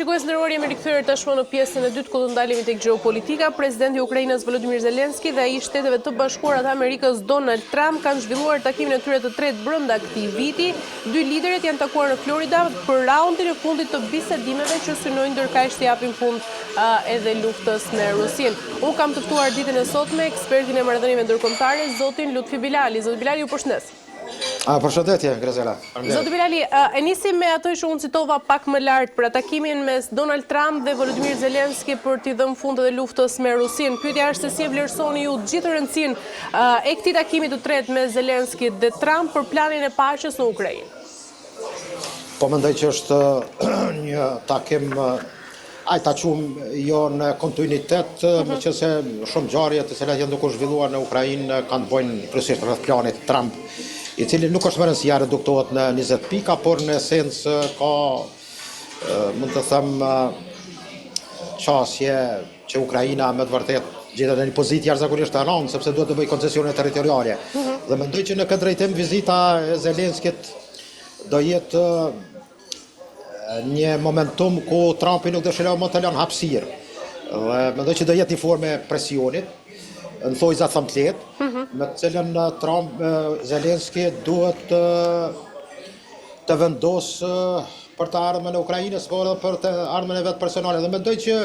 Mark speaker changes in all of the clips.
Speaker 1: Shikues nderuar, jemi rikthyer tashmë në pjesën e dytë ku do ndalemi tek gjeopolitika. Presidenti i Ukrainës Volodymyr Zelensky dhe ai i Shteteve të Bashkuara të Amerikës Donald Trump kanë zhvilluar takimin e tyre të tretë brenda këtij viti. Dy liderët janë takuar në Florida për raundin e fundit të bisedimeve që synojnë ndërkaq të japin fund edhe luftës me Rusin. Unë kam të ftuar ditën e sotme ekspertin e marrëdhënieve ndërkombëtare, zotin Lutfi Bilali. Zoti Bilali, ju përshëndes.
Speaker 2: Përshëndetje, Grazela.
Speaker 1: Zoti Bilali, e nisim me atë që unë citova pak më lart për takimin mes Donald Trump dhe Volodymyr Zelensky për t'i dhënë fund edhe luftës me Rusin. Pyetja është se si e vlerësoni ju gjithë rëndësinë e këtij takimi të tretë me Zelensky dhe Trump për planin e paqes në Ukrainë.
Speaker 2: Po mendoj që është një takim ta quajmë jo në kontinuitet, meqense shumë ngjarje të cilat janë duke u zhvilluar në Ukrainë kanë të bëjnë kryesisht rreth planit Trump, i cili nuk është më rëndësia reduktohet në 20 pika, por në esencë ka, mund të them, qasje që Ukraina me të vërtet gjetet në një pozitë jashtëzakonisht të rëndë, sepse duhet të bëjë koncesione territoriale. Dhe mendoj që në këtë drejtim vizita e Zelenskit do jetë një momentum ku Trumpi nuk dëshiron më të lënë hapësirë. Dhe mendoj që do jetë një formë presionit, në thojza thëmë të letë, me të cilën Zelensky duhet të vendosë për të ardhmen e Ukrajinës, por edhe për të ardhmen e vetë personale. Dhe mendoj që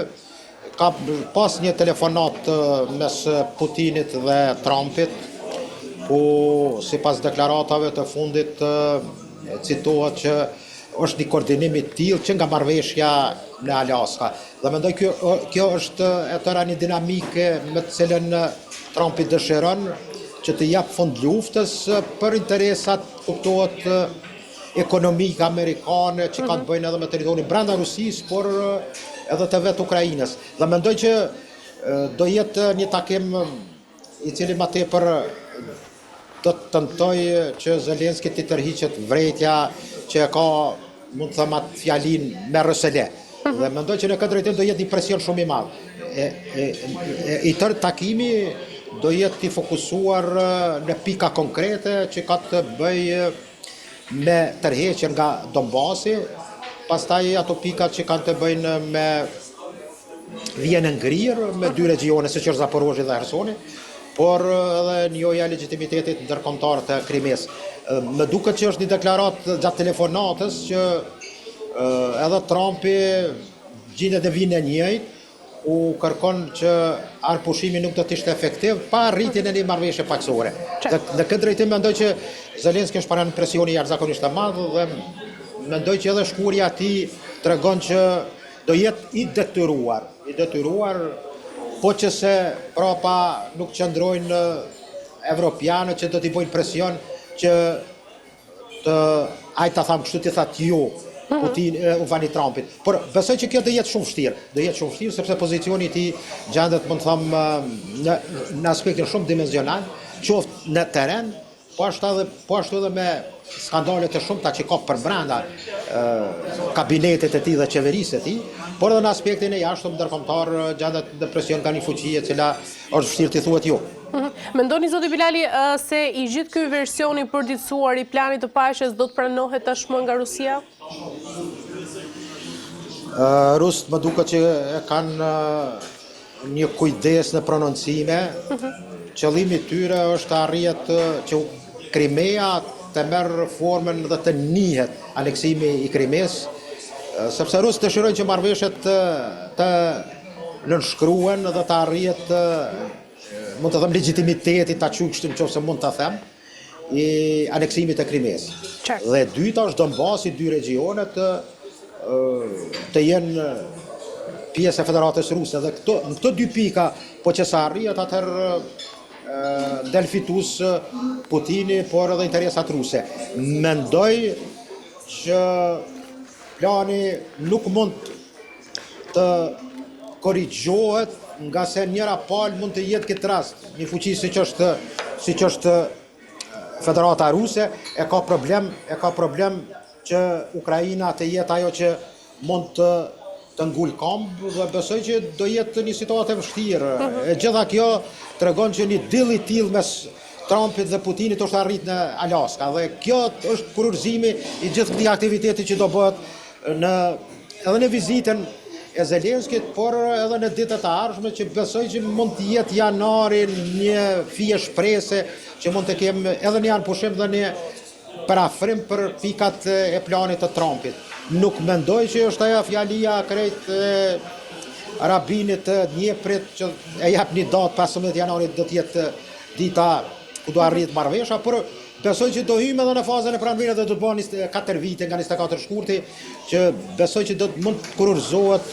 Speaker 2: ka pas një telefonat mes Putinit dhe Trumpit, ku sipas deklaratave të fundit citohet që është një koordinim i tillë që nga marrëveshja në Alaska. Dhe mendoj kjo është e tëra një dinamike me të cilën Trumpi dëshiron që të jap fund luftës për interesat, kuptohet, ekonomike amerikane që kanë të bëjnë edhe me territorin brenda Rusisë, por edhe të vetë Ukrainës. Dhe mendoj që do jetë një takim i cili më tepër do të tentoj që Zelensky të tërhiqet vretja që ka, mund të them, atë fjalin me rësele. Dhe mendoj që në këtë drejtim do jetë një presion shumë i madh. I tërë takimi do jetë i fokusuar në pika konkrete që ka të bëjë me tërheqjen nga Donbasi, pastaj ato pikat që kanë të bëjnë me vjen e ngrirë me dy regione, siç është Zaporozhia dhe Hersoni, por edhe njoja legitimitetit ndërkombëtar të Krimes. Më duket që është një deklaratë gjatë telefonatës që edhe Trumpi gjendet në vijnë e njëjtë, u kërkon që arpushimi nuk do të ishte efektiv pa rritjen e një marrëveshje paqësore. Në këtë drejtim mendoj që Zelensky është para një presioni jashtëzakonisht të madh dhe mendoj që edhe shkurja e tij tregon që do jetë i detyruar, po që se prapa nuk qëndrojnë evropianët që do t'i bojnë presion që ta tham kështu t'i thatë ju Putin uvani Trumpit. Por besoj që kjo do jetë shumë vështirë, sepse pozicioni i tij gjendet, mund të them, në aspektin shumë dimensional, qoftë në terren, po ashtu edhe me skandalet e shumta që ka për brenda kabinetit e tij dhe qeverisë e tij, por edhe në aspektin e jashtëm ndërkombëtar gjendet në presion nga një fuqi e cila është vështirë t'i thuhet ju.
Speaker 1: Mendoni, zoti Bilali, se i gjithë ky versioni i përditësuar i planit të paqes do të pranohet tashmë nga Rusia?
Speaker 2: Rusët më duket që kanë një kujdes në prononcime. Qëllimi i tyre është të arrihet që Krimea të merr formën dhe të nihet aneksimi i Krimes, sepse rusët dëshirojnë që marrëveshjet të nënshkruhen dhe të arrihet, mund të them, legitimiteti ta quaj kështu nëse mund ta them, i aneksimit të Krimes. Dhe dyta është Donbasi, dy regionet të jenë pjesë e Federatës Ruse. Dhe në këto dy pika, po që sa arrihet, atëherë del fitus Putini, por edhe interesat ruse. Mendoj që plani nuk mund të korrigjohet, nga se njëra palë mund të jetë këtë rast. Një fuqi siç është Federata Ruse e ka problem që Ukraina të jetë ajo që mund të ngul këmbë, dhe besoj që do jetë një situatë e vështirë. E gjitha kjo tregon që një dill i tillë mes Trumpit dhe Putinit është arrit në Alaska, dhe kjo është kurorëzimi i gjithë këtij aktiviteti që do bëhet në edhe në vizitën e Zelenskit, por edhe në ditët e ardhshme që besoj që mund të jetë janari një fije shprese që mund të kemë edhe një anë pushim dhe një parafrim për pikat e planit të Trumpit. Nuk mendoj që është ajo fjalia krejt rabinit Dnjeprit që e jap një datë 15 janarit do të jetë dita ku do arrit marrëveshja, por besoj që do hyjmë edhe në fazën e pranimit dhe do të bëhen 4 vite nga 24 shkurti që besoj që do të mund të kurorëzohet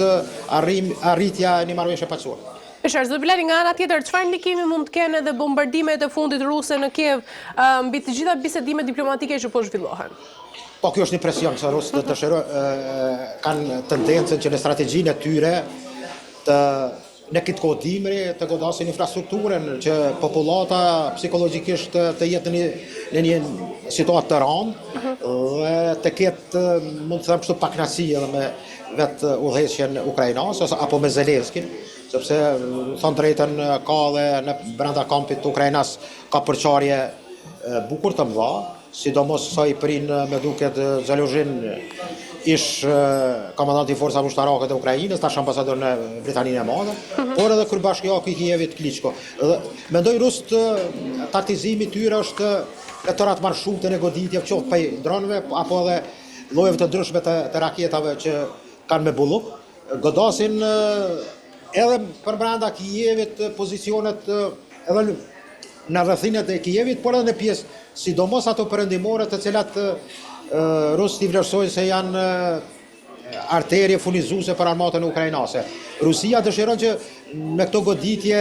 Speaker 2: arritja e një marrëveshje paqësore.
Speaker 1: Beshar Zobilari, nga ana tjetër, çfarë ndikimi mund të kenë edhe bombardimet e fundit ruse në Kiev mbi të gjitha bisedimet diplomatike që po zhvillohen?
Speaker 2: Po kjo është një presion, se rusët kanë tendencën që në strategjinë e tyre në këtë kohë dimri të godasin infrastrukturën që popullata psikologjikisht të jetë në një situatë të rëndë dhe të ketë, mund të them kështu, pakënaqësi edhe me vetë udhëheqjen ukrainase apo me Zelenskin, sepse thon drejtën ka dhe në brenda kampit të Ukrainas ka përçarje bukur të mëdha, sidomos sa i prin me duket Zaluzhin ish komandanti i forcave ushtarake të Ukrainës, tash ambasador në Britaninë e Madhe, por edhe kryebashkiaku i Kievit Klitschko. Dhe mendoj rusët taktizimi i tyre është e tërat marshute në goditje qoftë prej dronëve apo edhe llojeve të ndryshme të raketave që kanë me bulluk, godasin edhe për brenda Kievit pozicionet edhe në rrethinat e Kievit, por edhe në pjesë sidomos ato perëndimore të cilat rusët i vlerësojnë se janë arterje furnizuese për armatën ukrainase. Rusia dëshiron që me këto goditje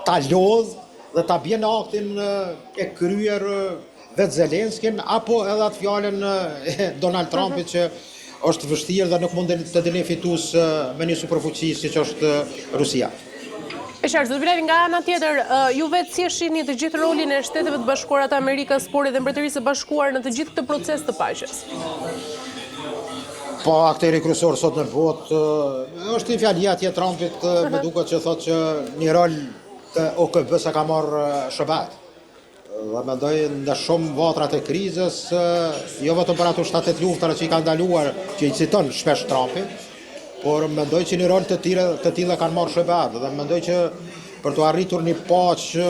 Speaker 2: ta lodh dhe ta bjen në aktin e kryer vetë Zelenskin apo edhe atë fjalën e Donald Trumpit që është vështirë dhe nuk mund të dilë fitues me një superfuqi siç është Rusia.
Speaker 1: Beshar Zobilari, nga ana tjetër, ju vetë si e shihni të gjithë rolin e Shteteve të Bashkuara të Amerikës, por edhe Mbretërisë së Bashkuar në të gjithë këtë proces të paqes?
Speaker 2: Po, akteri kryesor sot në botë është një fjalia e Trumpit, me duket që thotë që një rol të OKB-s ka marrë SBA-t. Dhe mendoj në shumë vatrat e krizës, jo vetëm për ato 7 luftara që i kanë ndaluar, që i citon shpesh Trumpit, por mendoj që një rol të tilla kanë marrë SBA-t dhe mendoj që për të arritur një paqë,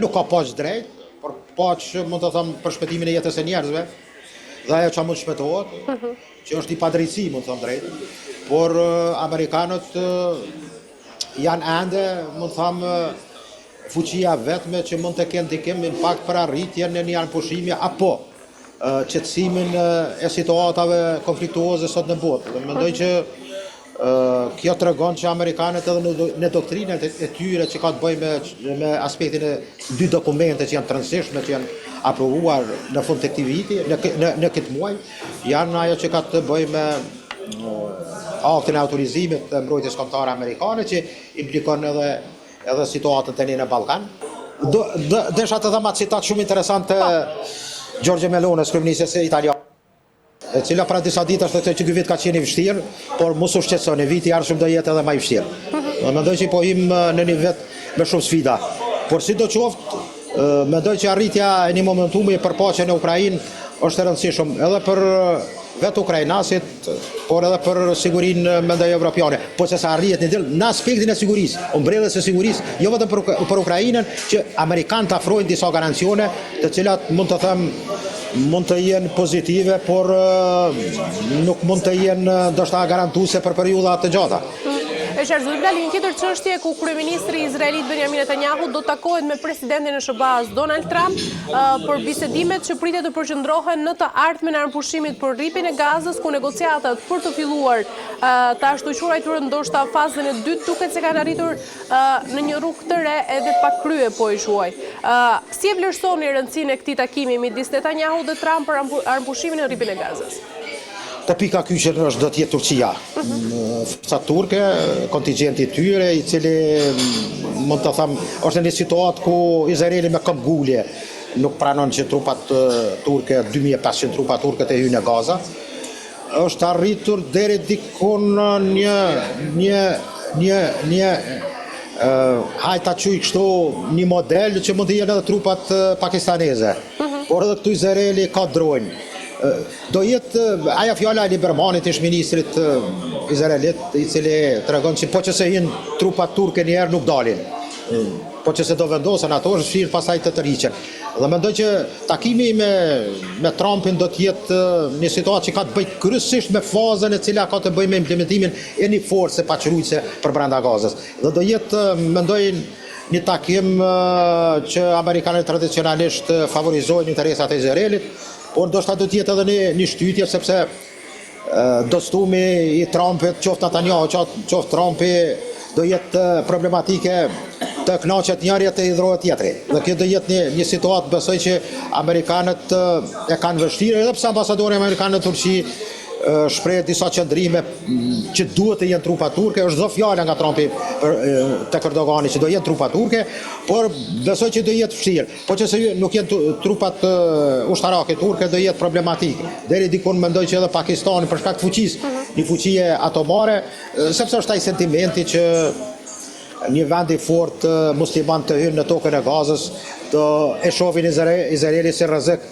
Speaker 2: nuk ka paqë drejt, por paqë mund të them për shpëtimin e jetës së njerëzve, dhe ajo që mund shpëtohet, që është i padrejtësi, mund të them drejt, por amerikanët janë ende, mund të them, fuqia vetme që mund të kenë ndikim impakt për arritjen e një anëpushimi apo qetësimin e situatave konfliktuoze sot në botë. Dhe mendoj që kjo tregon që amerikanët edhe në doktrinat e tyre që ka të bëjë me aspektin e 2 dokumente që janë të rëndësishme, që janë aprovuar në fund të këtij viti, në këtë muaj, janë ajo që ka të bëjë me aktin e autorizimit të mbrojtjes kombëtare amerikane që implikon edhe situatën tani në Ballkan. Desha të them atë citat shumë interesant të Giorgia Meloni, kryeministres italiane, e cila para disa ditësh thotë që ky vit ka qenë i vështirë, por mos u shqetësoni, viti i ardhshëm do jetë edhe më i vështirë. Mendoj që po him në një vit me shumë sfida, por sidoqoftë mendoj që arritja e një momentumi për paqen në Ukrainë është e rëndësishme edhe për vetë ukrainasit, por edhe për sigurinë mendoj evropiane. Po që sa arrihet në aspektin e sigurisë, umbrellës së sigurisë, jo vetëm për Ukrainën, që amerikanët afrojnë disa garancione, të cilat mund të them mund të jenë pozitive, por nuk mund të jenë ndoshta garantuese për periudha të gjata.
Speaker 1: Beshar Zobilari, një tjetër çështje ku kryeministri izraelit Benjamin Netanyahu do takohet me presidentin e SBA-s Donald Trump për bisedimet që pritet të përqendrohen në të ardhmen e anëpushimit për rripjen e Gazës, ku negociatat për të filluar të ashtu quajtur ndoshta fazën e dytë duket se kanë arritur në një rrugë të re edhe pa krye, po i quaj. Si e vlerësoni rëndësinë e këtij takimi midis Netanyahu dhe Trump për anëpushimin e rripjen e Gazës?
Speaker 2: Te pika kyçe është do të jetë Turqia. Forcat turke, kontingjenti i tyre, i cili mund të them është në një situatë ku Izraeli me këmbgulje nuk pranon që trupat turke, 2500 trupa turke të hyjnë në Gaza. Është arritur deri diku një hajta quj kështu një model që mund të jenë edhe trupat pakistaneze. Por edhe këtu Izraeli ka dronjë. Do jetë aja fjala e Libermanit, ish ministrit izraelit, i cili tregon që po që se hinë trupat turke njerë nuk dalin. Po që se do vendosen ato, është shirë pasaj të tërhiqen. Dhe mendoj që takimi me Trumpin do t'jetë një situatë që ka të bëj kryesisht me fazën e cila ka të bëj me implementimin e një force paqërujtëse për brenda Gazës. Dhe do jetë, mendoj, një takim që Amerikanët tradicionalisht favorizojnë interesat e Izraelit, por ndoshta do t'jetë edhe një shtytje sepse dostumi i Trumpit, qoftë Netanyahu, qoftë Trumpi, do jetë problematike të kënaqet njëri të hidhrohet tjetri. Dhe kjo do jetë një situatë, besoj që Amerikanët e kanë vështirë, edhe pse ambasadori amerikan në Turqi shpreh disa qëndrime që duhet të jenë trupa turke, është do fjala nga Trumpi tek Erdogani që do jenë trupa turke, por besoj që do jetë vështirë. Po që se nuk jenë trupat ushtarake turke, do jetë problematik. Deri dikun mendoj që edhe Pakistani për shkak të fuqisë, një fuqie atomare, sepse është ai sentimenti që një vend i fort musliman të hynë në tokën e Gazës, do e shohin Izraeli si rrezik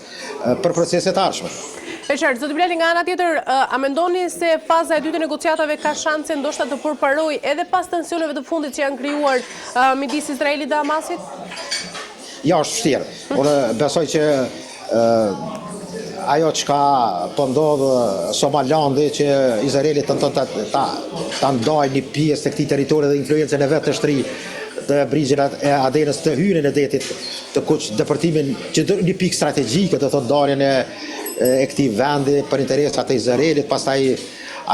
Speaker 2: për proceset e ardhshme.
Speaker 1: E qartë, zoti Bilali, nga ana tjetër, a mendoni se faza e dytë e negociatave ka shanse ndoshta të përparojë edhe pas tensioneve të fundit që janë krijuar midis Izraelit dhe Hamasit?
Speaker 2: Ja, është vështirë. Unë besoj që ajo që ka pëndodhë Somalandi, që Izraeli të ndaj një pjesë të këtij territori dhe influencën e vetë të shtri të brigjin e Adenës të hyrjen e detit të kuq depërtimin që një pikë strategjike, të thotë ndarjen e këtij vendi për interesat e Izraelit, pastaj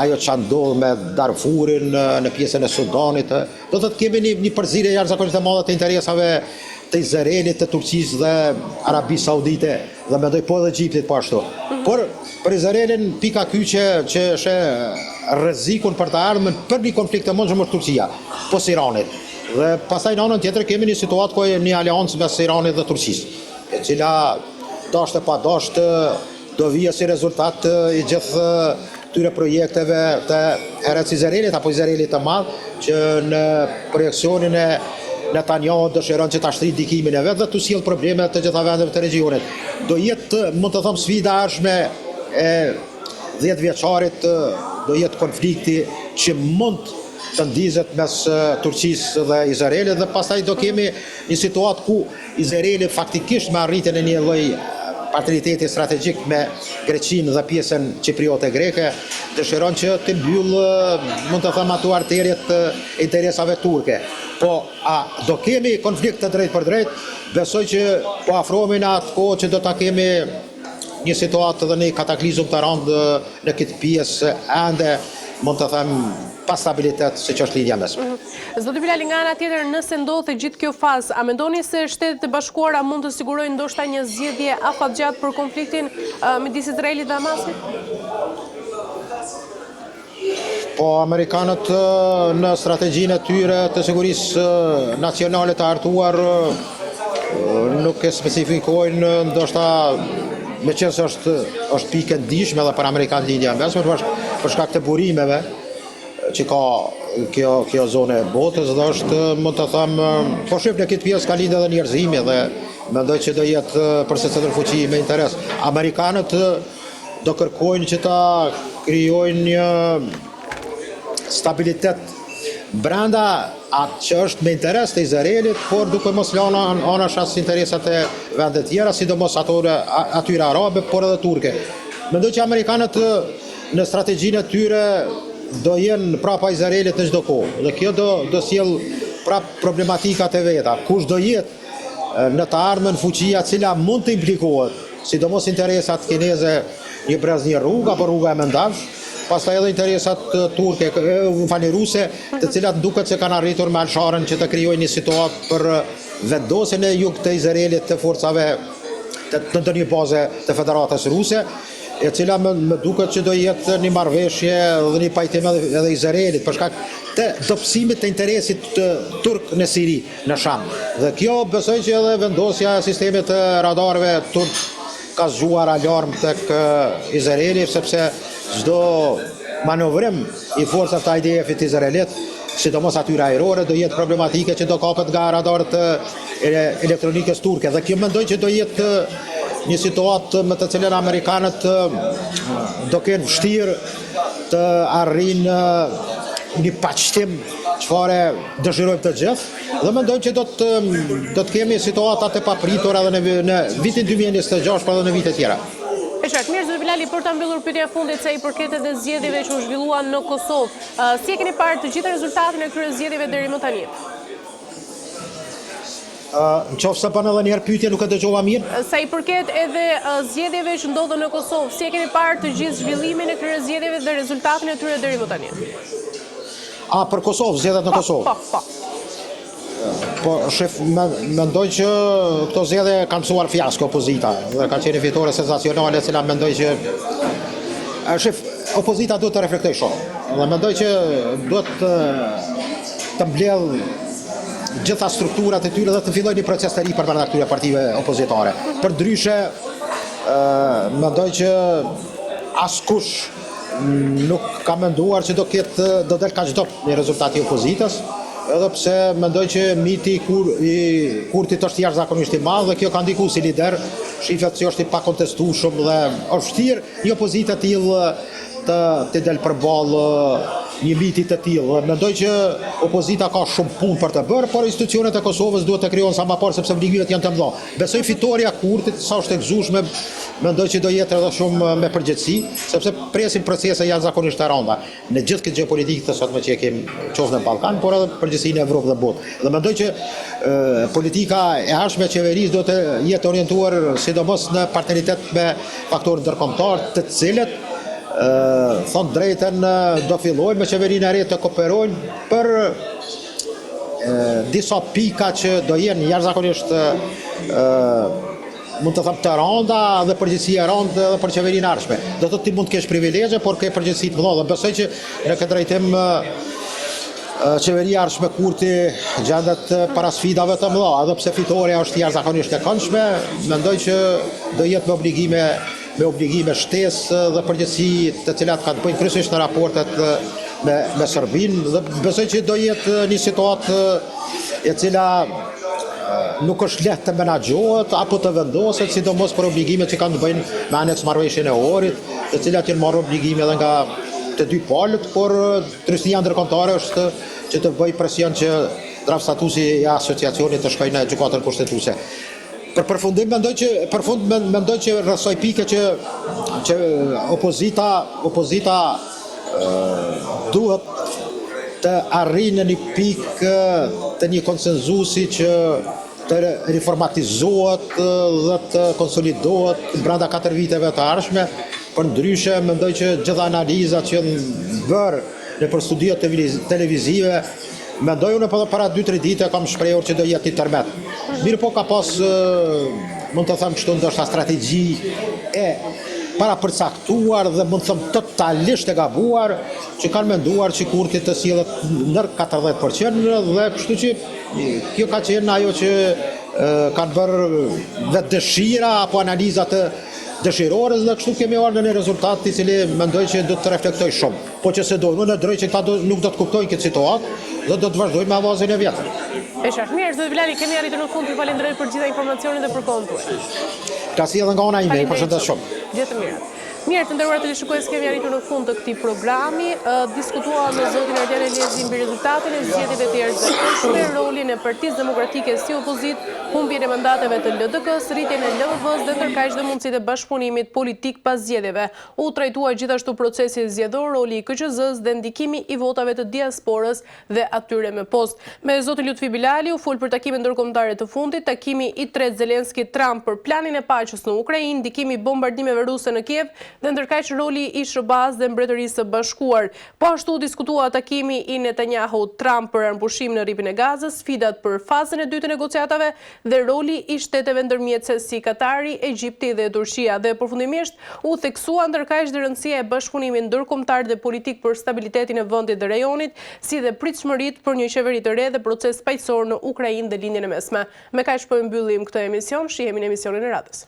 Speaker 2: ajo që ndodh me Darfurin në pjesën e Sudanit, do të kemi një përzierje jashtëzakonisht e madhe të interesave të Izraelit, të Turqisë dhe Arabisë Saudite, dhe mendoj po edhe Egjiptit po ashtu. Por për Izraelin pika kyçe që është rrezikun për të ardhmen për një konflikt të mundshëm është Turqia, pas Iranit. Dhe pastaj në anën tjetër kemi një situatë ku një aleancë mes Iranit dhe Turqisë, e cila dashte pa dashte do vijë si rezultat i gjithë këtyre projekteve të herët Izraelit apo Izraelit të madh, që në projekcionin e Netanyahu dëshiron që ta shtrijë dikimin e vet dhe të sjell probleme të gjitha vendeve të regionit. Do jetë, mund të them, sfida e ardhshme e 10 vjeçarit, do jetë konflikti që mund të ndizet mes Turqisë dhe Izraelit, dhe pastaj do kemi një situatë ku Izraeli faktikisht me arritjen e një lloj partneriteti strategjik me Greqinë dhe pjesën Cipriote greke, dëshiron që të mbyllë, mund të them, ato arterjet interesave turke. Po a do kemi konflikt të drejt për drejt? Besoj që po afrohemi në atë kohë që do ta kemi një situatë dhe një kataklizëm të rëndë në këtë pjesë ende, mund të them, pa stabilitet siç është lidhja mes.
Speaker 1: Zoti Bilali, nga ana tjetër, nëse ndodhte gjithë kjo fazë, a mendoni se Shtetet e Bashkuara mund të sigurojnë ndoshta një zgjedhje afatgjatë për konfliktin midis Izraelit dhe Hamasit?
Speaker 2: Po, Amerikanët në strategjinë e tyre të sigurisë nacionale të hartuar nuk e specifikojnë, ndoshta meqense është pikë e ndihshme edhe për Amerikanë lidhja mes, për shkak të burimeve që ka kjo zonë e botës, dhe është, mund të them, po shif në këtë pjesë ka lidhje edhe njerëzimi, dhe mendoj që do jetë për secilën fuqi me interes. Amerikanët do kërkojnë që ta krijojnë një stabilitet brenda atë që është me interes të Izraelit, por duke mos lënë anash as interesat e vendet tjera, sidomos atyre arabe, por edhe turke. Mendoj që Amerikanët në strategjinë e tyre do jenë prapa Izraelit në çdo kohë, dhe kjo do sjell prap problematikat e veta. Kush do jetë në të ardhmen fuqia cila mund të implikohet, sidomos interesat kineze, një brez një rrugë apo rruga e Mendavsh, pastaj edhe interesat turke, ruse, të cilat duket se kanë arritur me Al-Sharën që të krijojnë një situatë për vendosjen e jug të Izraelit të forcave të ndonjë baze të Federatës Ruse, e cila më duket që do jetë një marrëveshje dhe një pajtim edhe Izraelit për shkak të dobësimit të interesit turk në Siri, në Sham. Dhe kjo besoj që edhe vendosja e sistemit të radarëve turk ka zgjuar alarm tek Izraeli, sepse çdo manovrim i forcave të IDF-it izraelit, sidomos atyre ajrore, do jetë problematike që do kapet nga radarët elektronikës turke. Dhe kjo mendoj që do jetë një situatë me të cilën amerikanët do kenë vështirë të arrijnë një paqëtim çfarë dëshirojmë të gjithë dhe mendojmë që do të kemi situata të papritura edhe në vitin 2026 por edhe në vite tjera.
Speaker 1: E qartë, mirë zoti Bilali, për ta mbyllur pyetja fundit sa i përket edhe zgjedhjeve që u zhvilluan në Kosovë, si e keni parë të gjitha rezultatin e këtyre zgjedhjeve deri më tani?
Speaker 2: Nëse bën edhe një herë pyetje nuk e dëgjova mirë.
Speaker 1: Sa i përket edhe zgjedhjeve që ndodhen në Kosovë, si e keni parë të gjithë zhvillimin e këtyre zgjedhjeve dhe rezultatin e tyre deri më tani?
Speaker 2: Për Kosovë, zgjedhjet në Kosovë.
Speaker 1: Po.
Speaker 2: Po, shef, mendoj që këto zgjedhje kanë mësuar fiasko opozita dhe ka qenë fitore sensacionale, cila mendoj që shef, opozita duhet të reflektoj shumë dhe mendoj që duhet të mbledh gjitha strukturat e tyre dhe të filloj një proces të ri përbrenda këtyre partive opozitare. Përndryshe, mendoj që askush nuk ka menduar që do del kaq dobët një rezultati i opozitës, edhe pse mendoj që miti i Kurtit është jashtëzakonisht i madh dhe kjo ka ndikuar si lider, shifet që është i pakontestueshëm dhe është vështirë një opozitë të tillë të del përballë një miti të tillë. Mendoj që opozita ka shumë punë për të bërë, por institucionet e Kosovës duhet të krijohen sa më parë sepse obligimet janë të mëdha. Besoj fitoria e Kurtit sa është e gëzueshme, mendoj që do jetë edhe shumë me përgjegjësi, sepse presin procese jashtëzakonisht të rënda në gjithë këtë gjeopolitikë të sotme që e kemi qoftë në Ballkan, por edhe përgjithësi në Evropë dhe botë. Dhe mendoj që politika e ardhshme e qeverisë do të jetë orientuar sidomos në partneritet me faktorë ndërkombëtar, të cilët thonë drejtën do fillojnë me qeverinë e re të kooperojnë për disa pika që do jenë jashtëzakonisht mund të them të rënda dhe përgjegjësia e rëndë edhe për qeverinë e ardhshme. Do të ti mund të kesh privilegje, por ke përgjegjësi të mëdha dhe besoj që në këtë drejtim qeveria e ardhshme Kurti gjendet para sfidave të mëdha, edhe pse fitoria është jashtëzakonisht e këndshme, mendoj që do jetë me obligime shtesë dhe përgjegjësi të cilat kanë të bëjnë kryesisht në raportet me Serbinë dhe besoj që do jetë një situatë e cila nuk është lehtë të menaxhohet apo të vendoset, sidomos për obligimet që kanë të bëjnë me aneks marrëveshjen e Ohrit, të cilat janë marrë obligime edhe nga të dy palët, por trysnia ndërkombëtare është që të bëj presion që draft statusi i asociacionit të shkojë në gjykatën kushtetuese. Për përfundim mendoj që rrethoj pike që opozita duhet të arrijë në një pikë të një konsenzusi që të reformatizohet dhe të konsolidohet brenda 4 viteve të ardhshme. Përndryshe mendoj që gjitha analizat që janë bërë nëpër studiot televizive, mendoj unë para 2-3 ditë kam shprehur që do jetë intermet. Mirë po ka pas, mund të them kështu, ndoshta strategji e para përcaktuar dhe mund të them totalisht e gabuar që kanë menduar që Kurti të sillet ndër 40% dhe kështu që kjo ka qenë ajo që kanë bërë vetë dëshira apo analiza të dëshirores dhe kështu kemi ardhur në një rezultat i cili mendoj që do të reflektoj shumë. Po që se do, në drejt që këta nuk do të kuptojnë këtë situatë dhe do të vazhdojmë me avazin e vjetër.
Speaker 1: E qartë, mirë, zoti Bilali, kemi arritur në fund, ju falenderoj për gjitha informacionet dhe për kohën tuaj.
Speaker 2: Kasi edhe nga ona ime, përshëndes shumë.
Speaker 1: Gjithë mirë. Mirë, të nderuar teleshikues, kemi arritur në fund të këtij programi. Diskutuam me zotin Ardian Eliezi mbi rezultatin e zgjedhjeve të jashtëzakonshme, rolin e Partisë Demokratike si opozitë, humbjen e mandateve të LDK-s, rritjen e LVV-s dhe ndërkaq dhe mundësitë e bashkëpunimit politik pas zgjedhjeve. U trajtua gjithashtu procesi zgjedhor, roli i KQZ-s dhe ndikimi i votave të diasporës dhe atyre me post. Me zotin Lutfi Bilali u fol për takimin ndërkombëtar të fundit, takimi i tretë Zelenski-Trump për planin e paqes në Ukrainë, ndikimi i bombardimeve ruse në Kiev dhe ndërkaq roli i SBA-s dhe Mbretërisë së Bashkuar. Po ashtu diskutua takimi i Netanyahu-Trump për armpushim në rripin e Gazës, sfidat për fazën e dytë të negociatave dhe roli i shteteve ndërmjetëse si Katari, Egjipti dhe Turqia. Dhe përfundimisht u theksua ndërkaq dhe rëndësia e bashkëpunimit ndërkombëtar dhe politik për stabilitetin e vendit dhe rajonit, si dhe pritshmëritë për një qeveri të re dhe proces paqësor në Ukrainë dhe lindjen e mesme. Me kaq po mbyllim këtë emision, shihemi në emisionin e radhës.